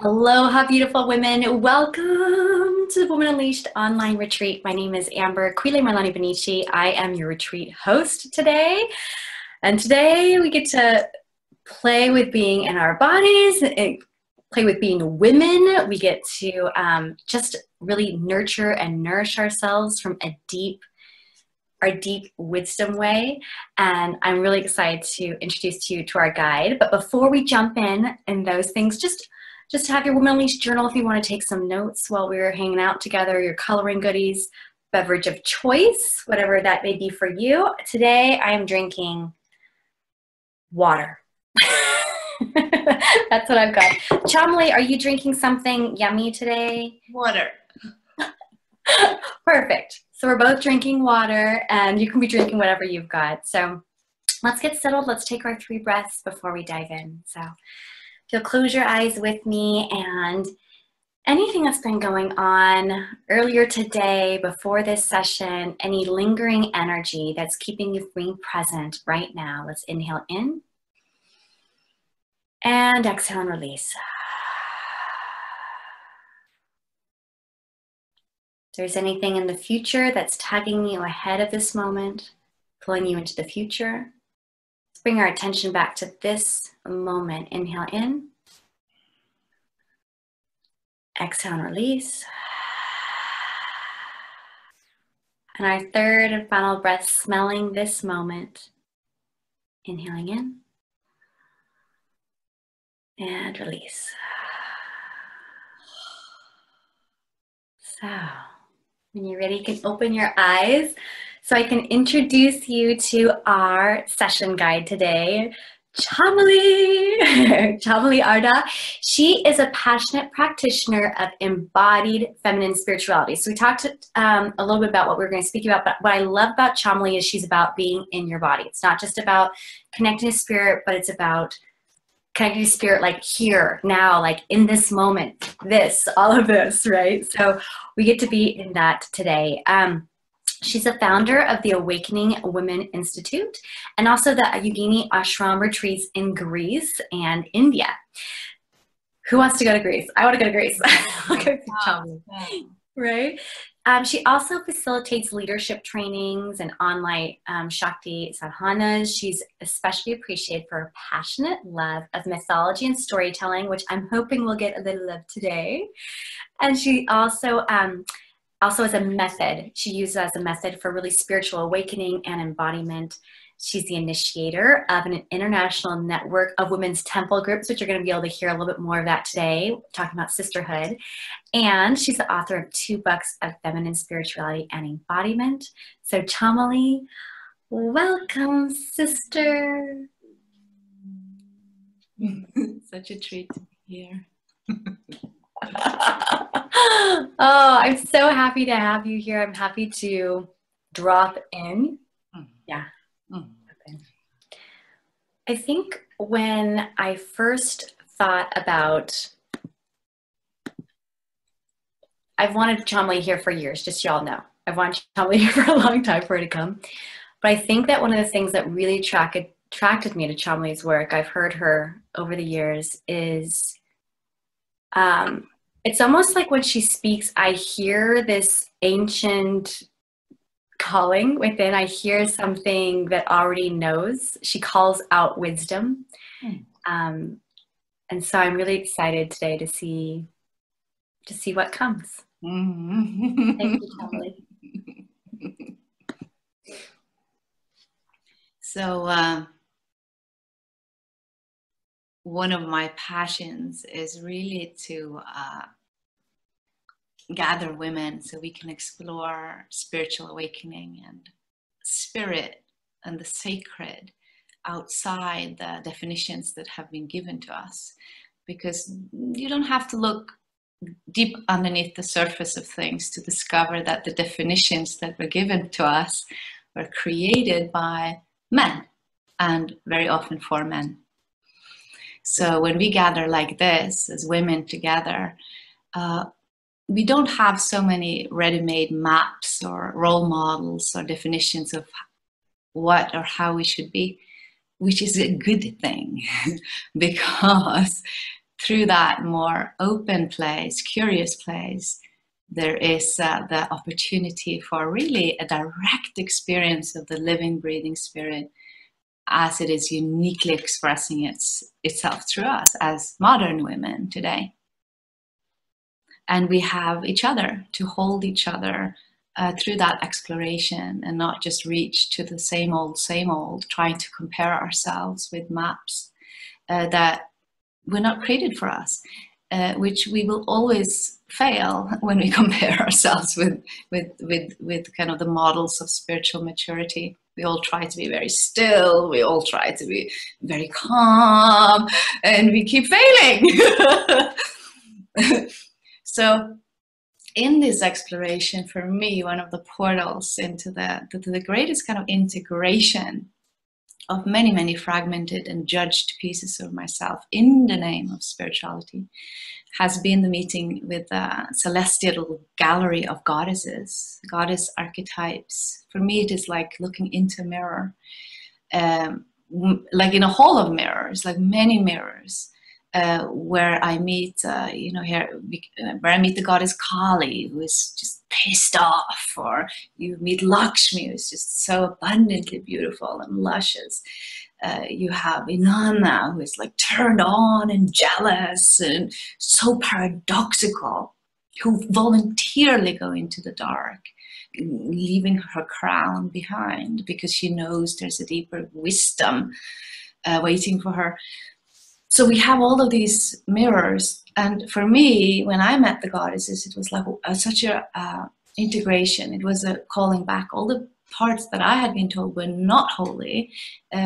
Aloha, beautiful women. Welcome to the Woman Unleashed online retreat. My name is Amber Quile Marlani Benici. I am your retreat host today. And today we get to play with being in our bodies, and play with being women. We get to just really nurture and nourish ourselves from our deep wisdom way. And I'm really excited to introduce you to our guide. But before we jump in and those things, just have your Woman Unleashed journal if you want to take some notes while we're hanging out together, your coloring goodies, beverage of choice, whatever that may be for you. Today I am drinking water. That's what I've got. Chameli, are you drinking something yummy today? Water. Perfect. So we're both drinking water, and you can be drinking whatever you've got. So let's get settled. Let's take our 3 breaths before we dive in. So if you'll close your eyes with me, and anything that's been going on earlier today, before this session, any lingering energy that's keeping you being present right now. Let's inhale in and exhale and release. If there's anything in the future that's tugging you ahead of this moment, pulling you into the future, let's bring our attention back to this moment. Inhale in. Exhale and release. And our third and final breath, smelling this moment. Inhaling in. And release. So, when you're ready, you can open your eyes so I can introduce you to our session guide today, Chameli. Chameli Ardagh. She is a passionate practitioner of embodied feminine spirituality. So we talked a little bit about what we're going to speak about, but what I love about Chameli is she's about being in your body. It's not just about connecting to spirit, but it's about connecting to spirit, like here, now, like in this moment, all of this, right? So we get to be in that today. She's a founder of the Awakening Women Institute and also the Yogini Ashram retreats in Greece and India. Who wants to go to Greece? I want to go to Greece. Right? She also facilitates leadership trainings and online Shakti sadhanas. She's especially appreciated for her passionate love of mythology and storytelling, which I'm hoping we'll get a little of today. And she also as a method, she uses as a method for really spiritual awakening and embodiment. She's the initiator of an international network of women's temple groups, which you're going to be able to hear a little bit more of that today, talking about sisterhood. And she's the author of 2 books of feminine spirituality and embodiment. So Chameli, welcome, sister. Such a treat to be here. Oh, I'm so happy to have you here. I'm happy to drop in. Yeah. Okay. I think when I first thought about, I've wanted Chameli here for years, just so y'all know. I've wanted Chameli here for a long time for her to come. But I think that one of the things that really attracted me to Chameli's work, I've heard her over the years, is it's almost like when she speaks, I hear this ancient calling within. I hear something that already knows. She calls out wisdom. And so I'm really excited today to see what comes. Thank you, Chameli. So one of my passions is really to gather women so we can explore spiritual awakening and spirit and the sacred outside the definitions that have been given to us. Because you don't have to look deep underneath the surface of things to discover that the definitions that were given to us were created by men, and very often for men. So when we gather like this as women together, we don't have so many ready-made maps or role models or definitions of what or how we should be, which is a good thing because through that more open place, curious place, there is the opportunity for really a direct experience of the living, breathing spirit as it is uniquely expressing itself through us as modern women today. And we have each other to hold each other through that exploration, and not just reach to the same old, trying to compare ourselves with maps that were not created for us, which we will always fail when we compare ourselves with kind of the models of spiritual maturity. We all try to be very still, we all try to be very calm, and we keep failing. So in this exploration, for me, one of the portals into the greatest kind of integration of many, many fragmented and judged pieces of myself in the name of spirituality has been the meeting with the celestial gallery of goddesses, goddess archetypes. For me, it is like looking into a mirror, like in a hall of mirrors, like many mirrors, where I meet, where I meet the goddess Kali, who is just pissed off, or you meet Lakshmi, who is just so abundantly beautiful and luscious. You have Inanna, who is like turned on and jealous and so paradoxical, who voluntarily go into the dark, leaving her crown behind because she knows there's a deeper wisdom waiting for her. So we have all of these mirrors, and for me, when I met the goddesses, it was like such a integration. It was a calling back all the parts that I had been told were not holy,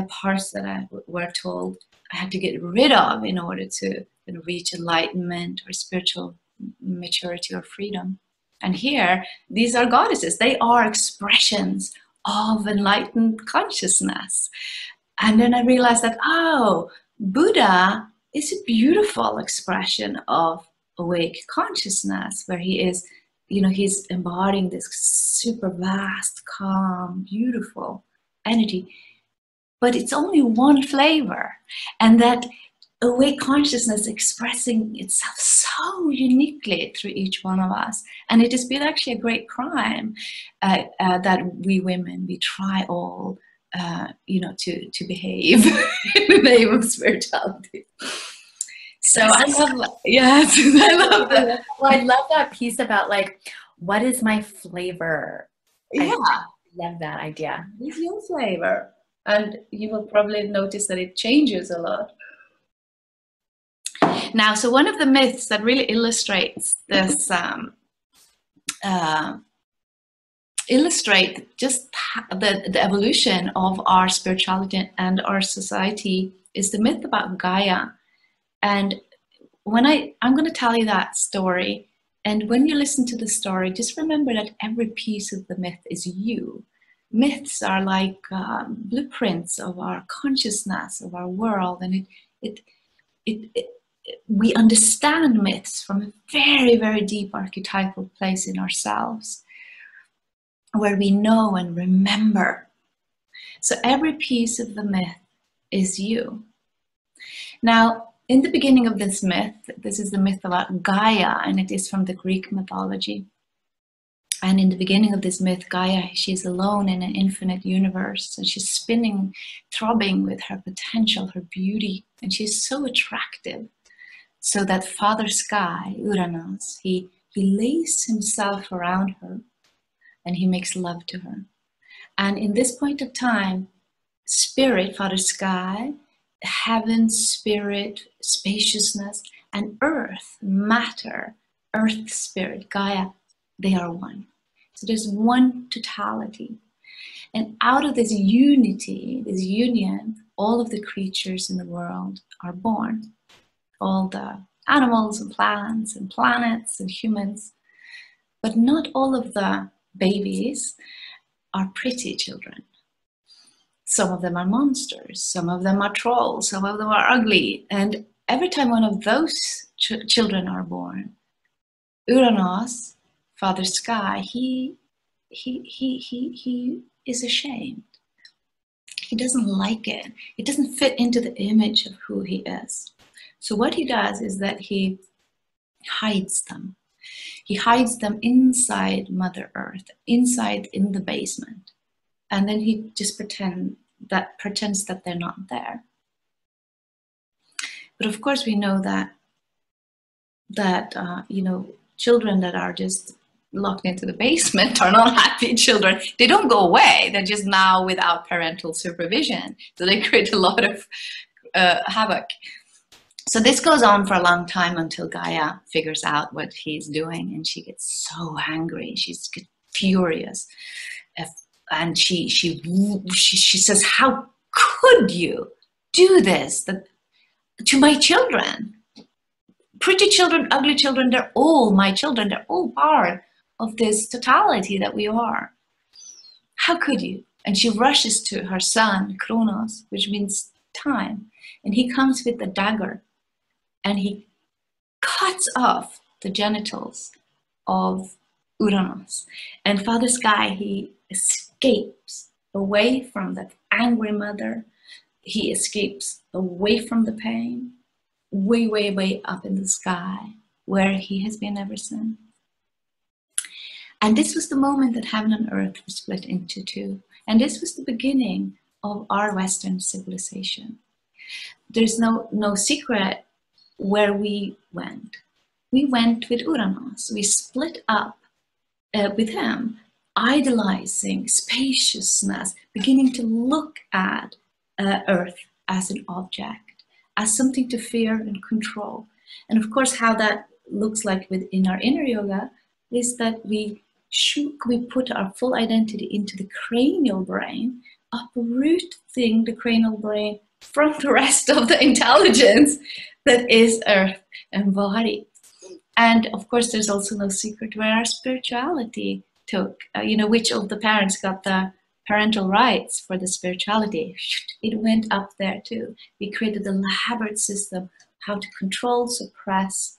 parts that I were told I had to get rid of in order to reach enlightenment or spiritual maturity or freedom. And here, these are goddesses. They are expressions of enlightened consciousness. And then I realized that, oh, Buddha is a beautiful expression of awake consciousness, where he is, he's embodying this super vast, calm, beautiful energy. But it's only one flavor. And that awake consciousness expressing itself so uniquely through each one of us. And it has been actually a great crime that we women, we try all to behave in the name of spirituality. So I love, yes, I love that. Well, I love that piece about like, what is my flavor? Yeah, I love that idea. It's your flavor, and you will probably notice that it changes a lot. Now, so one of the myths that really illustrates this. Illustrate just the evolution of our spirituality and our society is the myth about Gaia. And when I'm going to tell you that story, and when you listen to the story, just remember that every piece of the myth is you. Myths are like blueprints of our consciousness, of our world, and we understand myths from a very, very deep archetypal place in ourselves, where we know and remember. So every piece of the myth is you. Now, in the beginning of this myth, this is the myth about Gaia, and it is from the Greek mythology. And in the beginning of this myth, Gaia, she's alone in an infinite universe, and she's spinning, throbbing with her potential, her beauty, and she's so attractive. So that Father Sky, Uranus, he lays himself around her, and he makes love to her. And in this point of time, spirit, Father Sky, heaven, spirit, spaciousness, and earth, matter, earth, spirit, Gaia, they are one. So there's one totality. And out of this unity, this union, all of the creatures in the world are born. All the animals and plants and planets and humans. But not all of the babies are pretty children. Some of them are monsters, some of them are trolls, some of them are ugly. And every time one of those children are born, Uranus, Father Sky, he is ashamed. He doesn't like it. It doesn't fit into the image of who he is. So what he does is that he hides them. He hides them inside Mother Earth, inside in the basement. And then he just pretends that they're not there. But of course we know that children that are just locked into the basement are not happy children. They don't go away. They're just now without parental supervision. So they create a lot of havoc. So this goes on for a long time until Gaia figures out what he's doing, and she gets so angry. She's furious, and she says, "How could you do this to my children? Pretty children, ugly children, they're all my children. They're all part of this totality that we are. How could you?" And she rushes to her son, Kronos, which means time. And he comes with a dagger and he cuts off the genitals of Uranus. And Father Sky, he escapes away from that angry mother. He escapes away from the pain, way, way, way up in the sky, where he has been ever since. And this was the moment that heaven and earth were split into two. And this was the beginning of our Western civilization. There's no secret where we went. We went with Uranus. We split up with him, idolizing spaciousness, beginning to look at Earth as an object, as something to fear and control. And of course, how that looks like within our inner yoga is that we put our full identity into the cranial brain, uprooting the cranial brain from the rest of the intelligence that is earth and body. And of course, there's also no secret where our spirituality took, which of the parents got the parental rights for the spirituality. It went up there too. We created a elaborate system, how to control, suppress,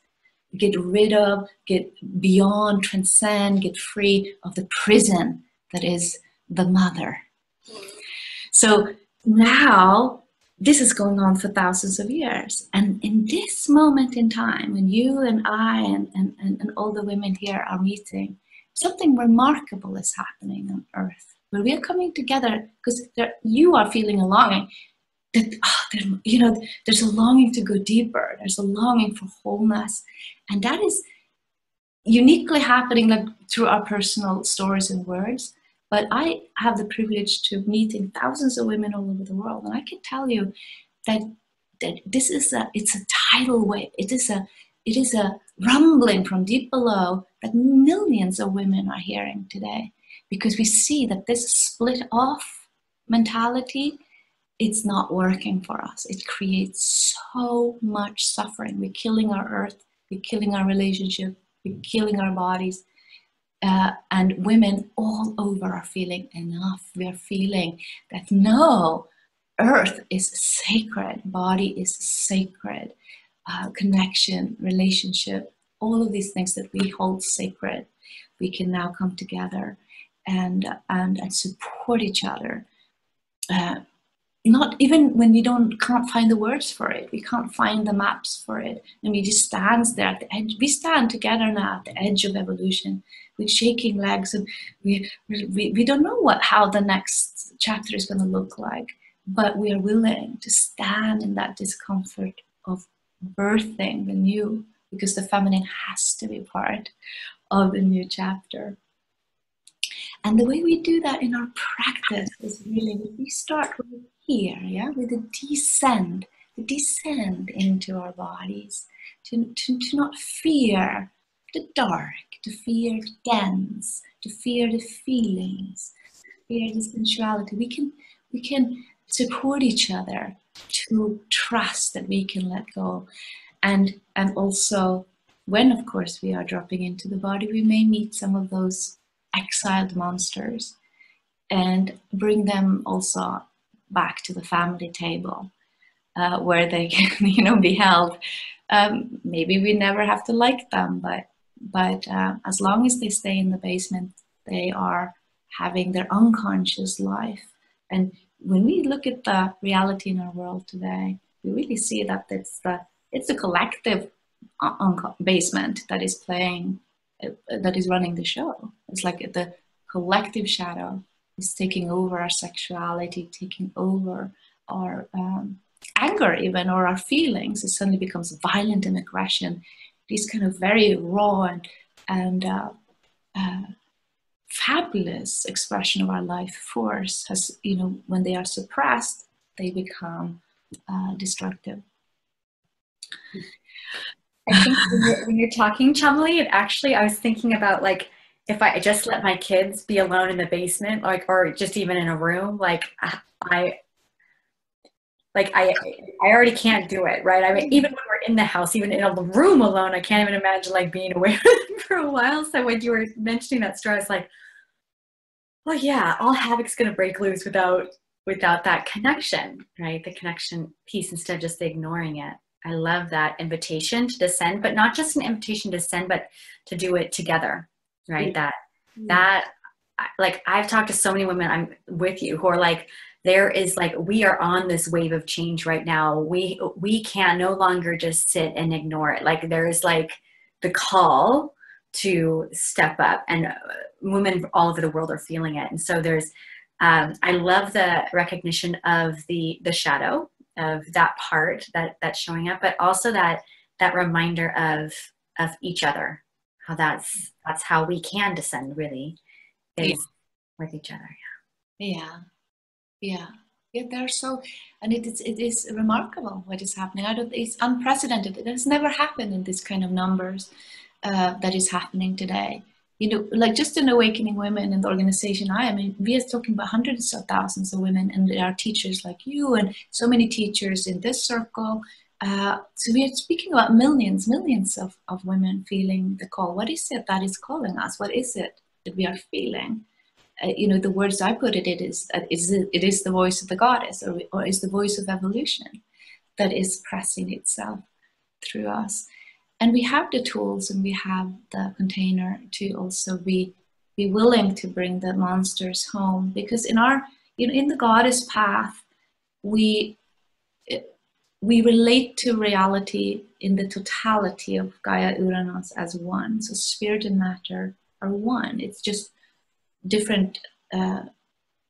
get rid of, get beyond, transcend, get free of the prison that is the mother. So now this is going on for thousands of years. And in this moment in time, when you and I and all the women here are meeting, something remarkable is happening on Earth, where we are coming together because you are feeling a longing that, there's a longing to go deeper. There's a longing for wholeness. And that is uniquely happening like through our personal stories and words. But I have the privilege to meeting thousands of women all over the world. And I can tell you that this is it's a tidal wave. It is a rumbling from deep below that millions of women are hearing today. Because we see that this split off mentality, it's not working for us. It creates so much suffering. We're killing our earth, we're killing our relationship, we're killing our bodies. And women all over are feeling enough. We are feeling that no, earth is sacred, body is sacred, connection, relationship, all of these things that we hold sacred, we can now come together and support each other. Not even when we can't find the words for it, we can't find the maps for it, and we just stand there at the edge. We stand together now at the edge of evolution with shaking legs, and we don't know how the next chapter is going to look like, but we are willing to stand in that discomfort of birthing the new, because the feminine has to be part of the new chapter. And the way we do that in our practice is really, we start with here, with the descend into our bodies, to not fear the dark, to fear the dense, to fear the feelings, fear the sensuality. We can support each other to trust that we can let go. And also, when of course we are dropping into the body, we may meet some of those exiled monsters and bring them also back to the family table, where they can be held. Maybe we never have to like them, but as long as they stay in the basement, they are having their unconscious life. And when we look at the reality in our world today, we really see that it's the it's the collective basement that is playing, that is running the show. It's like the collective shadow is taking over our sexuality, taking over our anger even, or our feelings. It suddenly becomes violent and aggression. These kind of very raw and fabulous expression of our life force has, you know, when they are suppressed, they become destructive. I think when you're talking, Chameli, it actually, I was thinking about like, if I just let my kids be alone in the basement, like, or just even in a room, like I, I already can't do it, right? I mean, even when we're in the house, even in a room alone, I can't even imagine like being away for a while. So when you were mentioning that story, I was like, well, yeah, all havoc's going to break loose without that connection, right? The connection piece instead of just ignoring it. I love that invitation to descend, but not just an invitation to descend, but to do it together, right? That like I've talked to so many women, I'm with you, who are like, there is like, we are on this wave of change right now. We can no longer just sit and ignore it. Like there is like the call to step up, and women all over the world are feeling it. And so there's, I love the recognition of the shadow, of that part that's showing up, but also that reminder of each other, how that's how we can descend really is with each other. Yeah, they're so, and it is remarkable what is happening. It's unprecedented. It has never happened in this kind of numbers that is happening today. You know, like just in Awakening Women in the organization I mean, we are talking about hundreds of thousands of women, and there are teachers like you and so many teachers in this circle. So we are speaking about millions of women feeling the call. What is it that is calling us? What is it that we are feeling? You know, the words I put it is the voice of the goddess, or is the voice of evolution that is pressing itself through us. And we have the tools and we have the container to also be willing to bring the monsters home, because in our, you know, in the goddess path, we relate to reality in the totality of Gaia Uranus as one. So spirit and matter are one. It's just different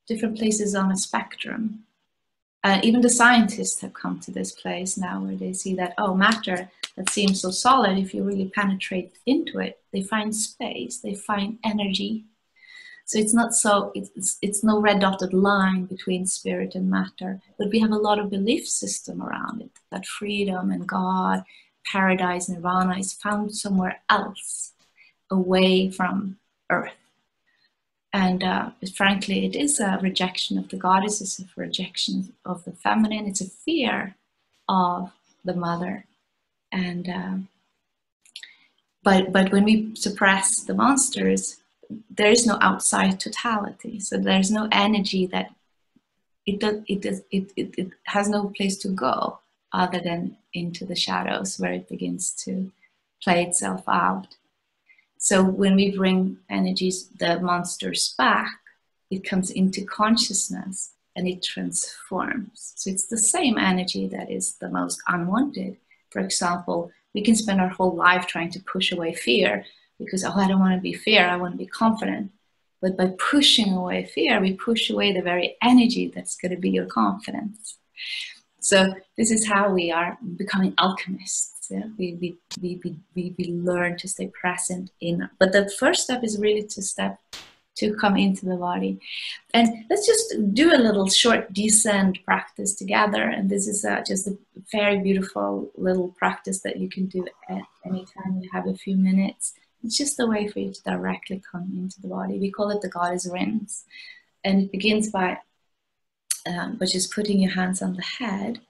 places on a spectrum. Even the scientists have come to this place now where they see that, oh, matter that seems so solid, if you really penetrate into it, they find space, they find energy. So it's not so, it's no red dotted line between spirit and matter, but we have a lot of belief system around it, that freedom and God, paradise, nirvana is found somewhere else, away from Earth. And frankly, it is a rejection of the goddess, it's a rejection of the feminine, it's a fear of the mother. And but when we suppress the monsters, there is no outside totality. So there's no energy that it has no place to go other than into the shadows, where it begins to play itself out. So when we bring energies, the monsters back, it comes into consciousness and it transforms. So it's the same energy that is the most unwanted. For example, we can spend our whole life trying to push away fear because, oh, I don't want to be fear, I want to be confident. But by pushing away fear, we push away the very energy that's going to be your confidence. So this is how we are becoming alchemists. Yeah? We learn to stay present in. But the first step is really to come into the body. And let's just do a little short descent practice together. And this is just a very beautiful little practice that you can do at any time you have a few minutes. It's just a way for you to directly come into the body. We call it the goddess rinse. And it begins by just putting your hands on the head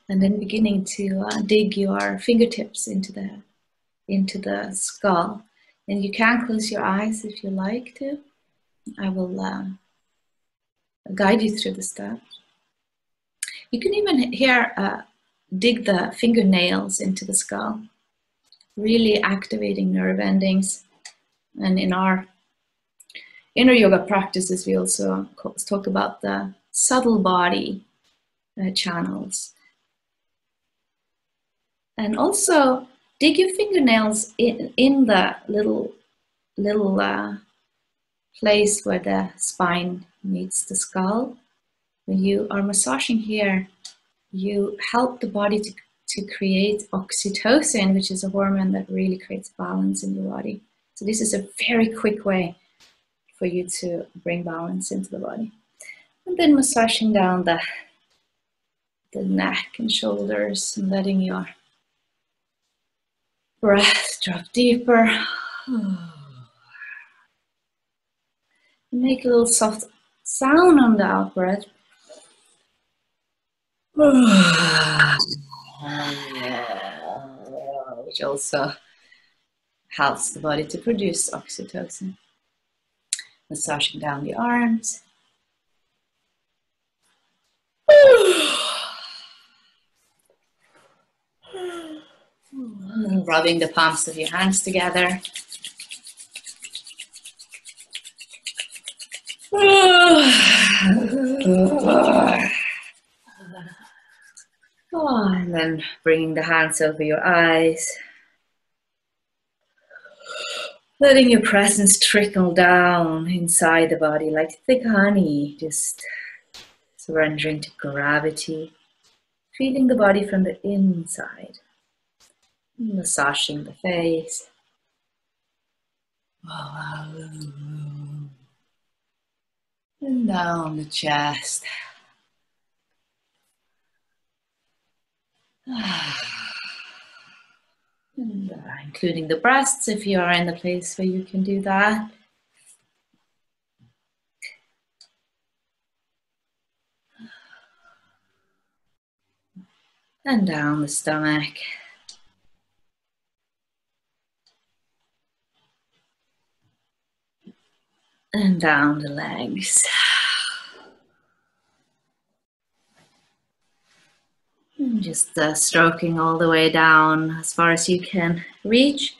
and then beginning to dig your fingertips into the skull. And you can close your eyes if you like to. I will guide you through the steps. You can even here dig the fingernails into the skull, really activating nerve endings. And in our inner yoga practices, we also talk about the subtle body channels. And also dig your fingernails in the little place where the spine meets the skull. When you are massaging here, you help the body to create oxytocin, which is a hormone that really creates balance in your body. So this is a very quick way for you to bring balance into the body. And then massaging down the neck and shoulders and letting your breath drop deeper. Make a little soft sound on the out breath. Which also helps the body to produce oxytocin. Massaging down the arms. And then rubbing the palms of your hands together. And then bringing the hands over your eyes. Letting your presence trickle down inside the body like thick honey, just surrendering to gravity, feeling the body from the inside, massaging the face. And down the chest. And, including the breasts if you are in the place where you can do that. And down the stomach. And down the legs. And just stroking all the way down as far as you can reach.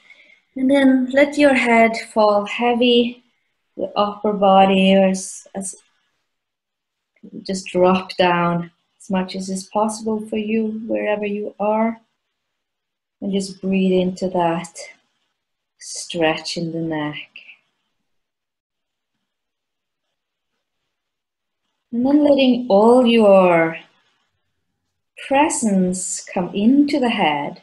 And then let your head fall heavy, the upper body as just drop down as much as is possible for you wherever you are. And just breathe into that stretch in the neck. And then letting all your presence come into the head.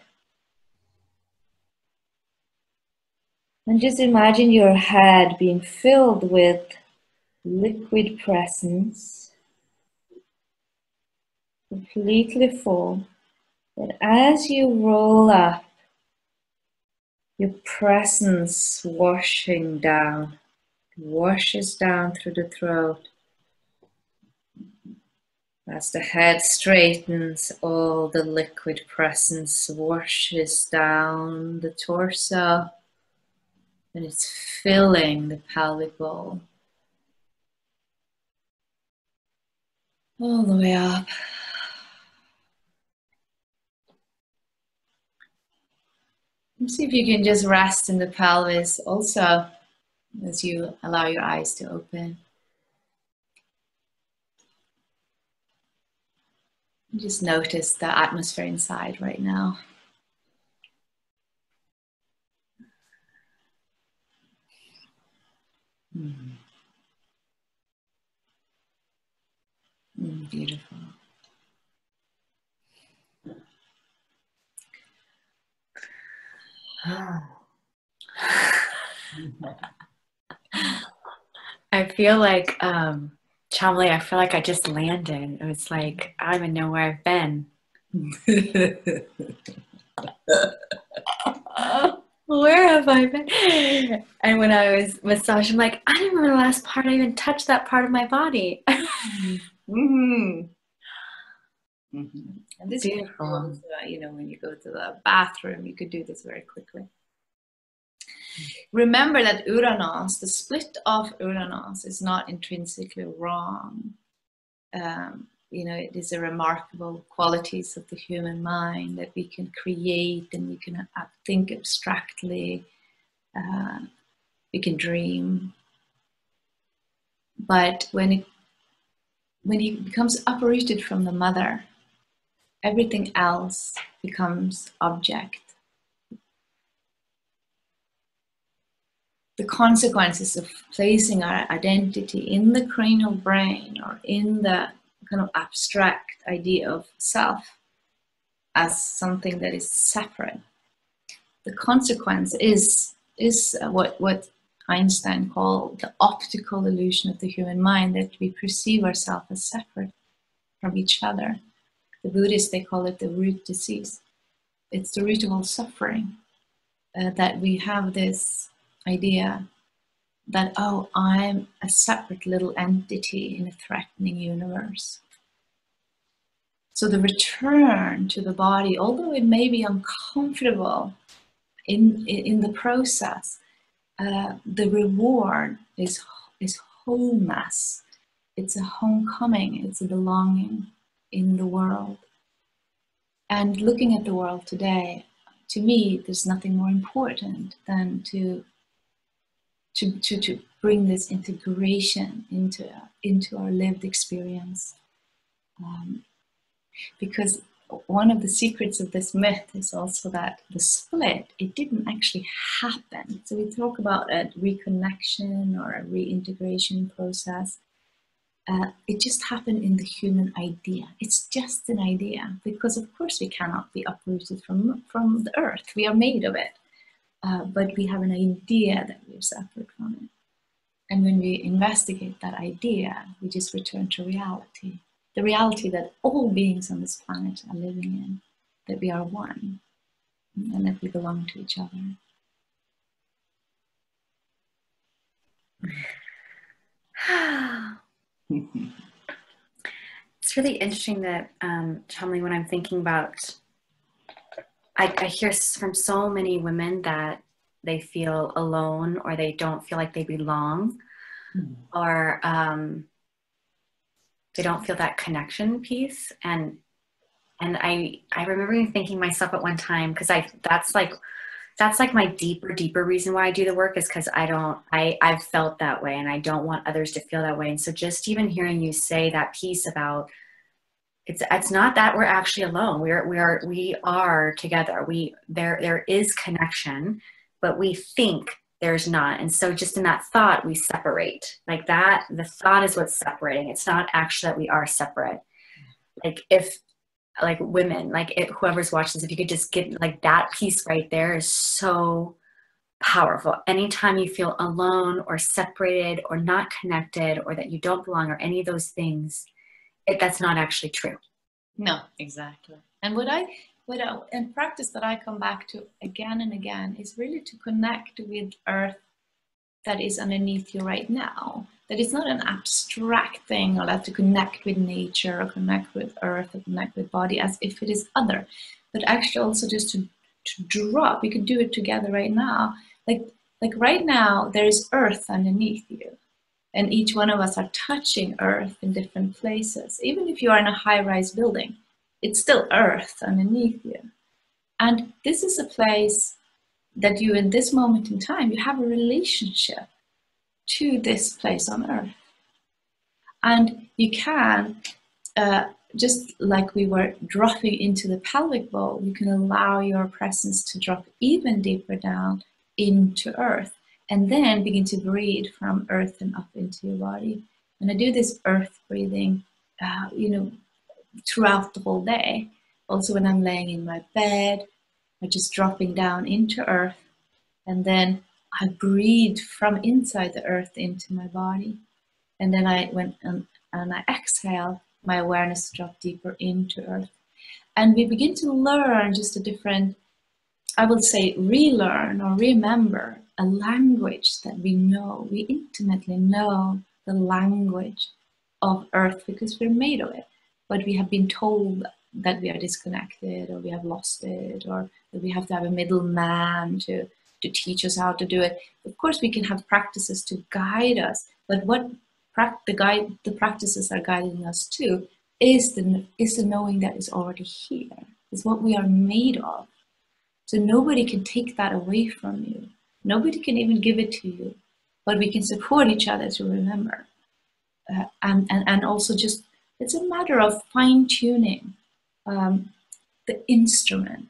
And just imagine your head being filled with liquid presence, completely full. But as you roll up, your presence washing down, washes down through the throat. As the head straightens, all the liquid presence washes down the torso. And it's filling the pelvic bowl. All the way up. And see if you can just rest in the pelvis also as you allow your eyes to open. And just notice the atmosphere inside right now. Beautiful. I feel like, Chameli, I feel like I just landed. It was like, I don't even know where I've been. Where have I been? And when I was massaging, I'm like, I don't remember the last part I even touched that part of my body. And this is beautiful. You know, when you go to the bathroom, you could do this very quickly. Remember that Uranus, the split of Uranus, is not intrinsically wrong. You know, it is a remarkable qualities of the human mind that we can create and we can think abstractly, we can dream. But when it becomes uprooted from the mother, everything else becomes object. The consequences of placing our identity in the cranial brain or in the kind of abstract idea of self as something that is separate. The consequence is what Einstein called the optical illusion of the human mind, that we perceive ourselves as separate from each other. The Buddhists, they call it the root disease. It's the root of all suffering, that we have this idea that, oh, I'm a separate little entity in a threatening universe. So the return to the body, although it may be uncomfortable in the process, the reward is wholeness. It's a homecoming, it's a belonging in the world. And looking at the world today, to me, there's nothing more important than to bring this integration into our lived experience. Because one of the secrets of this myth is also that the split, it didn't actually happen. So we talk about a reconnection or a reintegration process. It just happened in the human idea. It's just an idea, because of course we cannot be uprooted from the earth. We are made of it. But we have an idea that we're separate from it. And when we investigate that idea, we just return to reality. The reality that all beings on this planet are living in, that we are one, and that we belong to each other. It's really interesting that, Chameli, when I'm thinking about, I hear from so many women that they feel alone, or they don't feel like they belong, or they don't feel that connection piece. And I remember thinking myself at one time, because that's like my deeper reason why I do the work, is because I've felt that way, and I don't want others to feel that way. And so just even hearing you say that piece about, it's not that we're actually alone. We are together. There is connection, but we think there's not. And so just in that thought, we separate. Like that, the thought is what's separating. It's not actually that we are separate. Like women, whoever's watching this, if you could just get like that piece right there, is so powerful. Anytime you feel alone or separated or not connected, or that you don't belong, or any of those things, that's not actually true. No, exactly. And and practice that I come back to again and again is really to connect with earth that is underneath you right now. That it's not an abstract thing, or that to connect with nature, or connect with earth, or connect with body as if it is other, but actually also just to drop. We could do it together right now. Like right now, there is earth underneath you. And each one of us are touching earth in different places. Even if you are in a high-rise building, it's still earth underneath you. And this is a place that you, in this moment in time, you have a relationship to this place on earth. And you can, just like we were dropping into the pelvic bowl, you can allow your presence to drop even deeper down into earth. And then begin to breathe from earth and up into your body. And I do this earth breathing, throughout the whole day. Also when I'm laying in my bed, I'm just dropping down into earth. And then I breathe from inside the earth into my body. And then I exhale, my awareness drops deeper into earth. And we begin to learn just a different, I will say, relearn or remember a language that we know. We intimately know the language of earth because we're made of it. But we have been told that we are disconnected, or we have lost it, or that we have to have a middleman to teach us how to do it. Of course, we can have practices to guide us, but what the practices are guiding us to is the knowing that is already here. It's what we are made of. So nobody can take that away from you. Nobody can even give it to you, but we can support each other to remember. And also just, it's a matter of fine tuning. the instrument.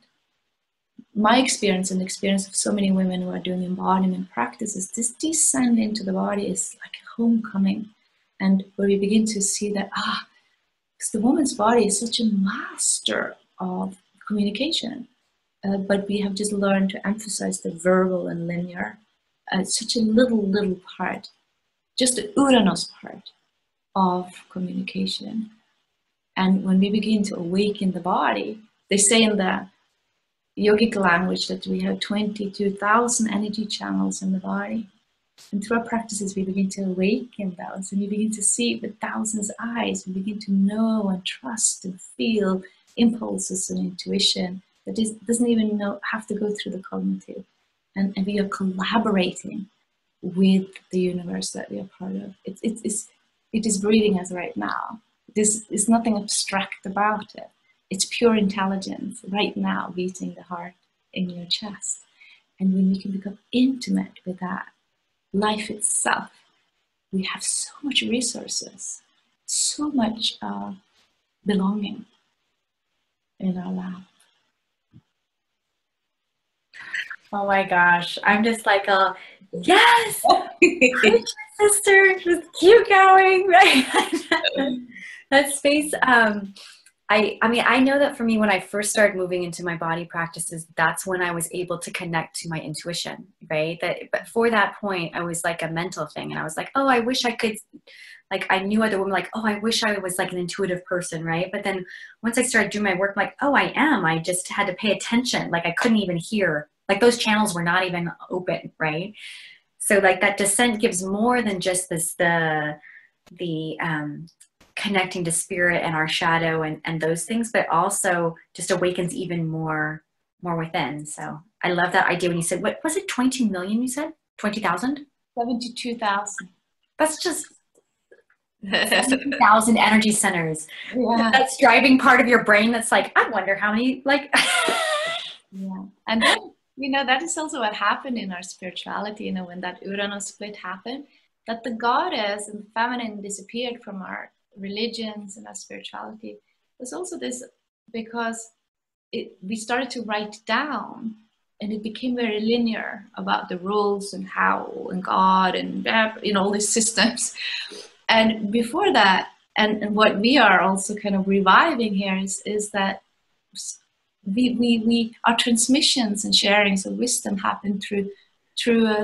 My experience and the experience of so many women who are doing embodiment practices, this descent into the body is like a homecoming, and where we begin to see that, because the woman's body is such a master of communication, but we have just learned to emphasize the verbal and linear. It's such a little part, just the Uranus part of communication. And when we begin to awaken the body, they say in the yogic language that we have 22,000 energy channels in the body. And through our practices, we begin to awaken those, and we begin to see with thousands of eyes. We begin to know and trust and feel impulses and intuition that doesn't even have to go through the cognitive. And we are collaborating with the universe that we are part of. It is breathing us right now. This is nothing abstract about it. It's pure intelligence right now beating the heart in your chest. And when we can become intimate with that, life itself, we have so much resources, so much belonging in our lap. Oh my gosh, I'm just like, yes, sister, just keep going, right? That space, I mean, I know that for me, when I first started moving into my body practices, that's when I was able to connect to my intuition, right? But for that point, I was like a mental thing. And I was like, oh, I wish I could, like, I knew other women, like, oh, I wish I was like an intuitive person, right? But then once I started doing my work, I'm like, oh, I am. I just had to pay attention. Like, I couldn't even hear. Like, those channels were not even open, right? So, like, that descent gives more than just this, the connecting to spirit and our shadow and those things, but also just awakens even more within. So I love that idea when you said, what was it, 22 million you said? 20,000? 72,000. That's just 70,000 energy centers. Yeah. That's driving part of your brain that's like, I wonder how many, like. Yeah. And then, that is also what happened in our spirituality, when that Uranus split happened, that the goddess and the feminine disappeared from our religions and our spirituality. Was also this because we started to write down, and it became very linear about the rules and how and God and all these systems. And before that, and what we are also kind of reviving here is that our transmissions and sharings of wisdom happen through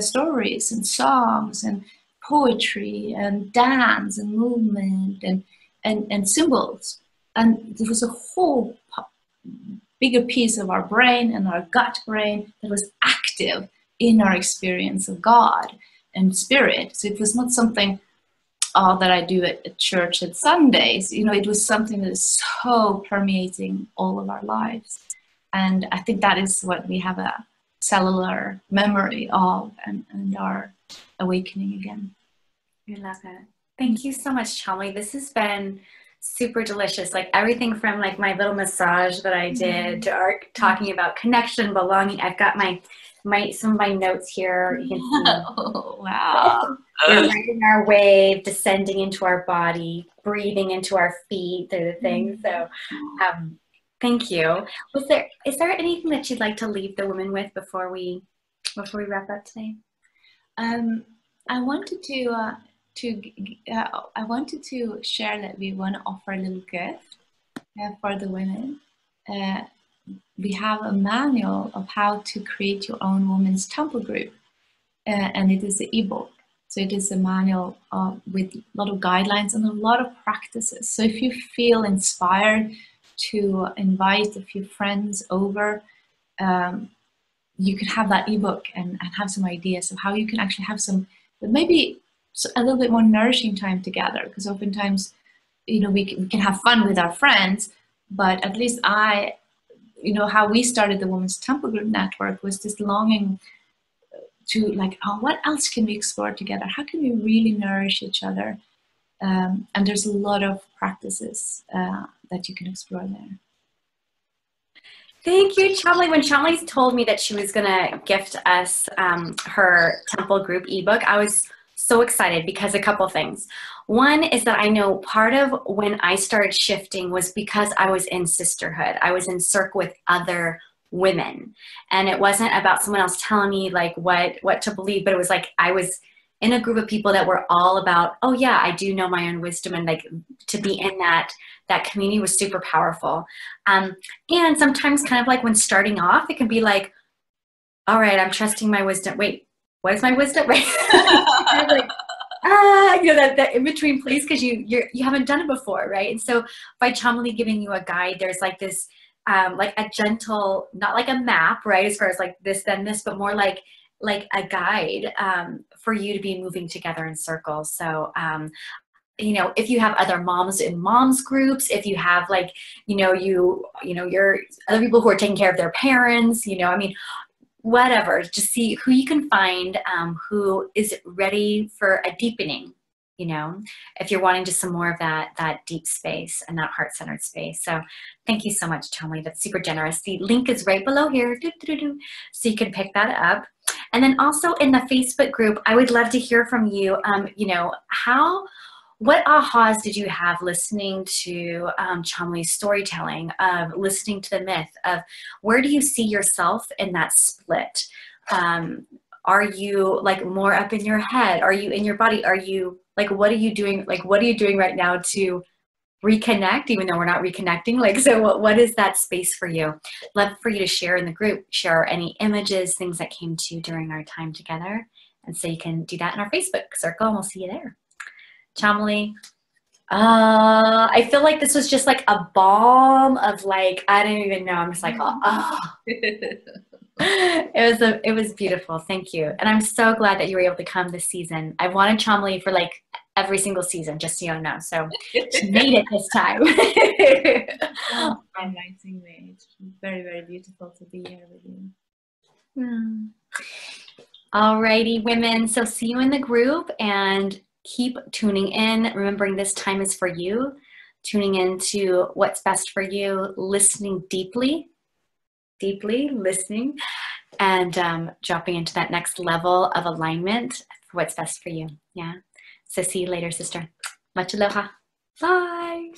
stories and songs and poetry and dance and movement and symbols. And there was a whole bigger piece of our brain and our gut brain that was active in our experience of God and spirit. So it was not something that I do at church at Sundays. It was something that is so permeating all of our lives. And I think that is what we have a cellular memory of and our awakening again. I love it. Thank you so much, Chameli. This has been super delicious. Like everything from like my little massage that I did to our talking about connection, belonging. I've got some of my notes here. You can see. Oh, wow. We're riding our wave, descending into our body, breathing into our feet through the thing. So thank you. Is there anything that you'd like to leave the women with before we wrap up today? I wanted to share that we want to offer a little gift for the women. We have a manual of how to create your own women's temple group, and it is an ebook. So it is a manual with a lot of guidelines and a lot of practices. So if you feel inspired to invite a few friends over, you can have that ebook and have some ideas of how you can actually have some, maybe a little bit more nourishing time together. Because oftentimes, we can have fun with our friends, but at least how we started the Women's Temple Group Network was this longing to what else can we explore together? How can we really nourish each other? And there's a lot of practices that you can explore there. Thank you, Chameli. When Chameli told me that she was going to gift us her temple group ebook, I was So excited because a couple things. One is that I know part of when I started shifting was because I was in sisterhood. I was in circle with other women. And it wasn't about someone else telling me like what to believe, but it was like I was in a group of people that were all about, oh yeah, I do know my own wisdom, and like to be in that community was super powerful. And sometimes kind of like when starting off, it can be like, all right, I'm trusting my wisdom. Wait, what is my wisdom? Right? Kind of like, that in between place because you haven't done it before, right? And so by Chameli giving you a guide, there's like this like a gentle, not like a map, right? As far as like this, then this, but more like a guide for you to be moving together in circles. So you know, if you have other moms in moms groups, if you have like, your other people who are taking care of their parents, I mean, whatever, just see who you can find who is ready for a deepening, if you're wanting just some more of that deep space and that heart-centered space. So thank you so much, Chameli. That's super generous. The link is right below here, so you can pick that up. And then also in the Facebook group, I would love to hear from you. What ahas did you have listening to Chameli's storytelling, of listening to the myth, of where do you see yourself in that split? Are you like more up in your head? Are you in your body? Are you like, what are you doing? Like, what are you doing right now to reconnect, even though we're not reconnecting? Like, so what is that space for you? Love for you to share in the group, share any images, things that came to you during our time together. And so you can do that in our Facebook circle and we'll see you there. Chameli, I feel like this was just like a balm of like, I don't even know. I'm just like, oh. It was beautiful. Thank you. And I'm so glad that you were able to come this season. I've wanted Chameli for like every single season, just so you know. So she made it this time. Oh, inviting me. It's very, very beautiful to be here with you. Alrighty, women. So see you in the group and keep tuning in, remembering this time is for you, tuning into what's best for you, listening deeply listening, and dropping into that next level of alignment for what's best for you. Yeah. So see you later, sister. Much aloha. Bye.